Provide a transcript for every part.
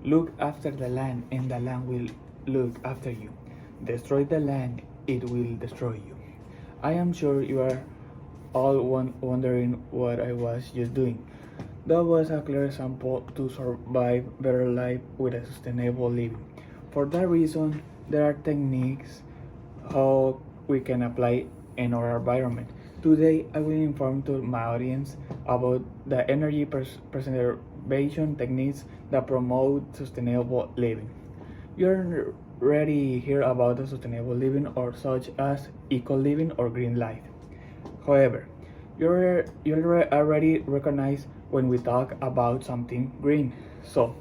Look after the land, and the land will look after you. Destroy the land, it will destroy you. I am sure you are all wondering what I was just doing. That was a clear example to survive better life with a sustainable living. For that reason, there are techniques how we can apply in our environment. Today, I will inform to my audience about the energy preservation techniques that promote sustainable living. You're already hear about the sustainable living or such as eco living or green life. However, you already recognize when we talk about something green. So,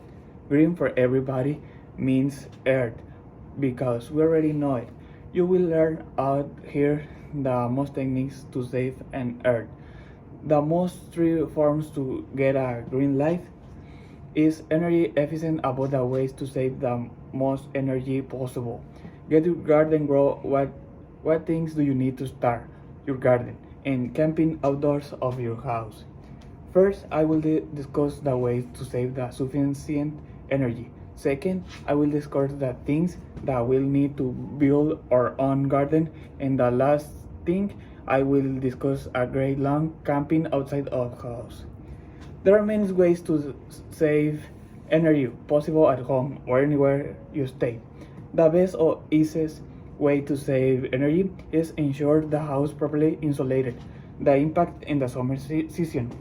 green for everybody means earth because we already know it. You will learn out here the most techniques to save an earth. The most three forms to get a green life is energy efficient about the ways to save the most energy possible. Get your garden grow. What things do you need to start your garden and camping outdoors of your house? First, I will discuss the ways to save the sufficient energy. Second, I will discuss the things that we'll need to build our own garden. And the last thing, I will discuss a great long camping outside of house. There are many ways to save energy possible at home or anywhere you stay. The best or easiest way to save energy is ensure the house properly insulated. The impact in the summer season.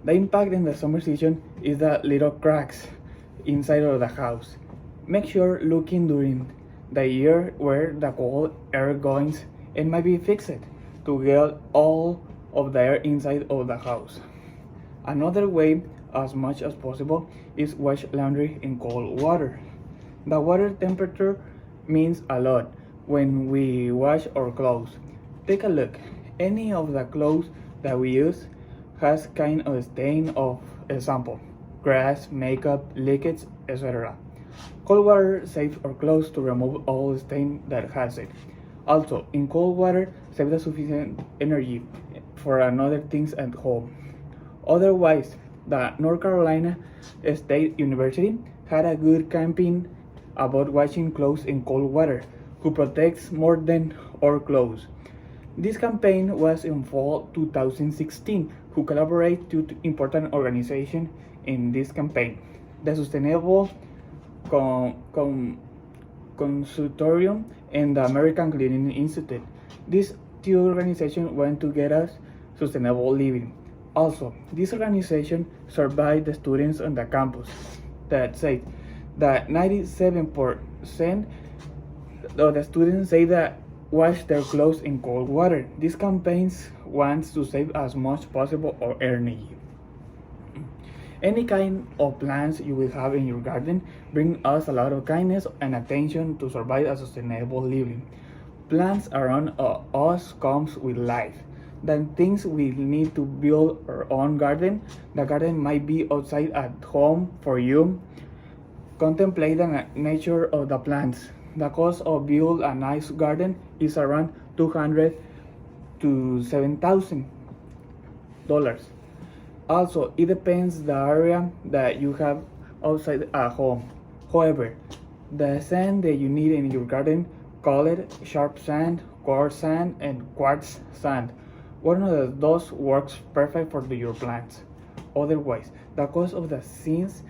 The impact in the summer season is the little cracks inside of the house. Make sure looking during the year where the cold air goes and might be fixed to get all of the air inside of the house. Another way, as much as possible, is wash laundry in cold water. The water temperature means a lot when we wash our clothes. Take a look. Any of the clothes that we use has kind of stain of example, grass, makeup, liquids, etc. Cold water saves our clothes to remove all stain that has it. Also, in cold water, save the sufficient energy for another things at home. Otherwise, the North Carolina State University had a good campaign about washing clothes in cold water, who protects more than our clothes. This campaign was in fall 2016, who collaborate two important organizations in this campaign. The Sustainable Consultorium and the American Cleaning Institute. These two organizations want to get us sustainable living. Also, this organization surveyed the students on the campus that said that 97% of the students say that wash their clothes in cold water. These campaigns wants to save as much possible of energy. Any kind of plants you will have in your garden bring us a lot of kindness and attention to survive a sustainable living. Plants around us comes with life. Then things we need to build our own garden. The garden might be outside at home for you. Contemplate the nature of the plants. The cost of build a nice garden is around $200 to $7,000. Also, it depends the area that you have outside at home. However, the sand that you need in your garden, call it sharp sand, coarse sand, and quartz sand. One of those works perfect for your plants. Otherwise, the cost of the seeds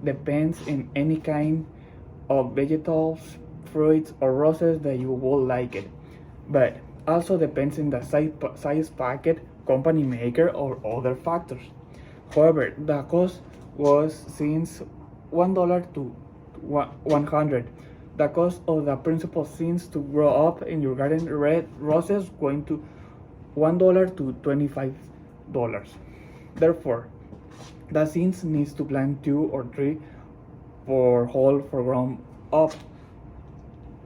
depends in any kind of vegetables, fruits, or roses that you would like it. But also depends in the size packet, company maker, or other factors. However, the cost was since $1 to 100. The cost of the principal seeds to grow up in your garden red roses going to $1 to $25. Therefore, the seeds needs to plant 2 or 3 for whole for grown up.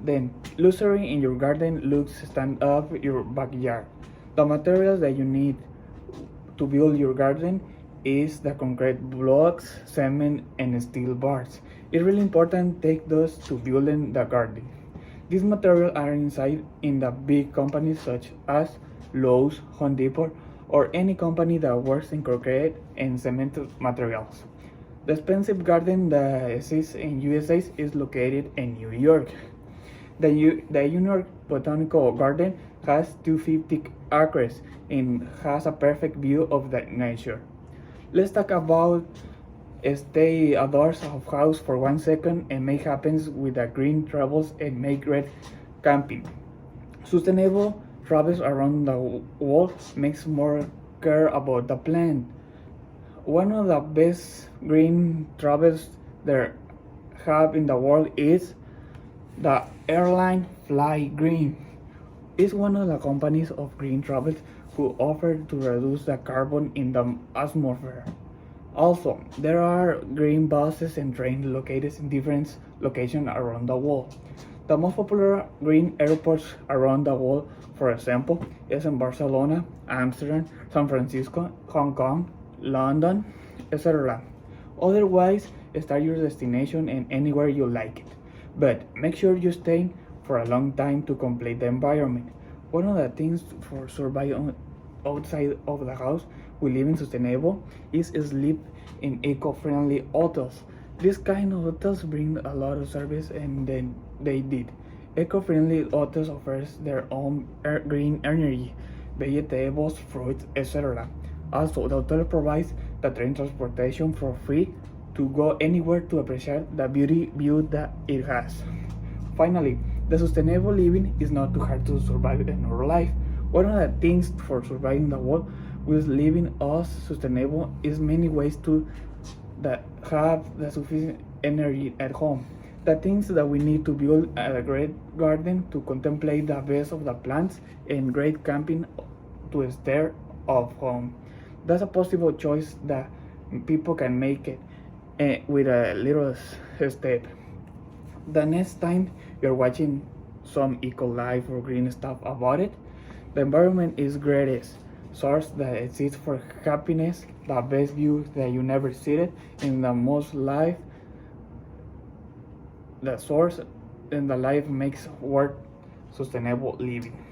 Then, nursery in your garden looks stand up your backyard. The materials that you need to build your garden is the concrete blocks, cement, and steel bars. It's really important to take those to building the garden. These materials are inside in the big companies such as Lowe's, Home Depot, or any company that works in concrete and cement materials. The expensive garden that exists in USA is located in New York. The New York Botanical Garden has 250 acres and has a perfect view of the nature. Let's talk about stay outdoors of house for 1 second and make happens with the green travels and make great camping. Sustainable travels around the world makes more care about the planet. One of the best green travels there have in the world is the airline Fly Green. It's one of the companies of green travels who offer to reduce the carbon in the atmosphere. Also, there are green buses and trains located in different locations around the world. The most popular green airports around the world, for example, is in Barcelona, Amsterdam, San Francisco, Hong Kong, London, etc. Otherwise, start your destination and anywhere you like it. But make sure you stay for a long time to complete the environment. One of the things for surviving outside of the house we live in sustainable is sleep in eco-friendly hotels. This kind of hotels bring a lot of service and then they did. Eco-friendly hotels offers their own green energy, vegetables, fruits, etc. Also, the hotel provides the train transportation for free to go anywhere to appreciate the beauty view that it has. Finally, the sustainable living is not too hard to survive in our life. One of the things for surviving the world with living us sustainable is many ways to that have the sufficient energy at home. The things that we need to build a great garden to contemplate the best of the plants and great camping to stay of home. That's a possible choice that people can make it with a little step. The next time you're watching some eco life or green stuff about it, the environment is greatest source that exists for happiness, the best view that you never see it, and the most life the source and the life makes worth sustainable living.